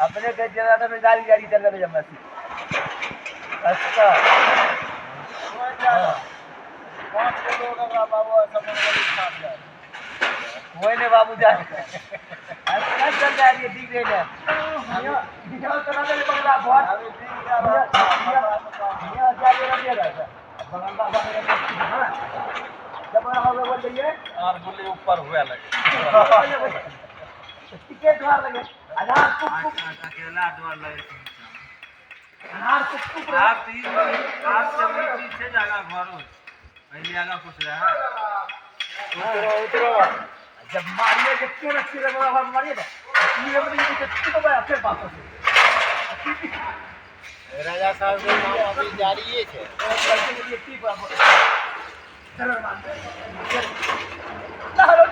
अपने के जगह तो गाड़ी गाड़ी चल रही है अच्छा 5 लोग अगर बाबू ऐसा मंगल साथ जाए वही ने बाबू जाए ऐसा चल जा रही है दिख रही है ये तो ना ले बंगला बहुत अभी दिख रहा है ये जा रही है बंगला हां जब हम लोग बोल दिए और बोले ऊपर हुआ लगे टिकट द्वार लगे आधार अकेला द्वार लगे आधार कुछ आप चलनी चीज से जागा घर हो पहले आगा पूछ रहा है उतरो जब मारिए जब क्यों रखी लगा हम मारिए ना ये अपनी कितनी तो भाई फिर वापस राजा साहब के नाम अभी जारी है करने के लिए ठीक बात चलो मान ना हलो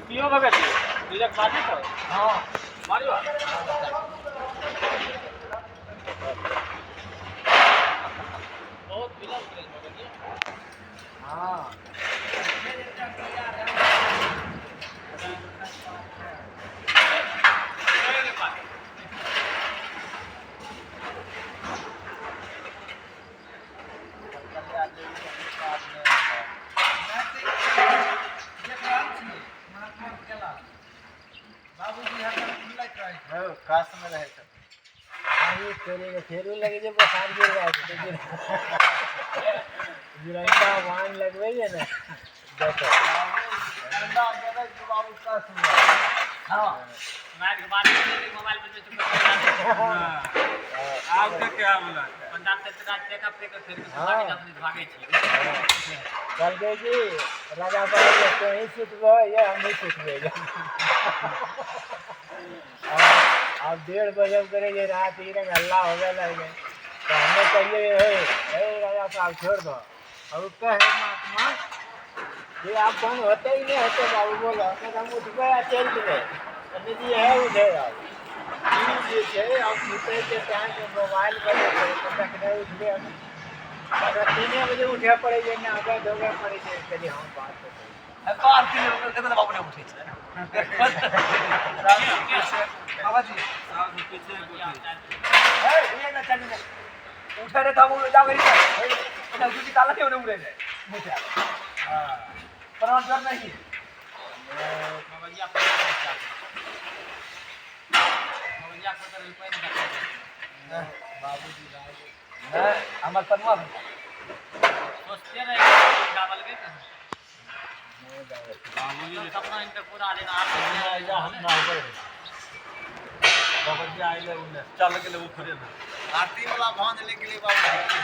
क्यों भगत तुझे खाली तो हां मारियो बहुत विलंब करे भगत जी हां काश में रहे सब आगे चलेगा फेरू लगे जब बसार गिर रहा है तो गिरंका वान लगवे है ना देखो अंडा अंदर बाबू का सुन हां मैच के बाद मोबाइल पे चुप आप के क्या बोला पंजाब से रात टेक अप लेकर फिर के अपनी भागे छी चल गए जी राजा साहब तो ही सुतबो ये हम नहीं सुतबे अब 1:30 बजे करेंगे रात ही रंग हल्ला हो गया लगे तो हमें कहिए हे राजा साहब छोड़ दो अब उसका है महात्मा ये आप कौन होते ही नहीं होते बाबू बोलो हम उठ गए चल गए अभी जी है उठे आप सुते के टाइम में मोबाइल पर तक नहीं उठ गए अगर 3 बजे उठे पड़ेंगे ना आगे धोगे पड़ेंगे चलिए हम बात करते हैं बात के कितना बाबू ने उठे बाबा जी ये ना चलिए उठा रे था वो जा गई ना दूसरी ताला के उड़े जाए मुझे हां पर डर नहीं बाबा जी आप बाबूजी राज हमार पनमा सोचते रहे चावल के बाबूजी सपना इनका पूरा लेना आप हम ना ऊपर बाबूजी आइले उन्हें चल के ले ऊपर आरती वाला भांज लेके ले बाबूजी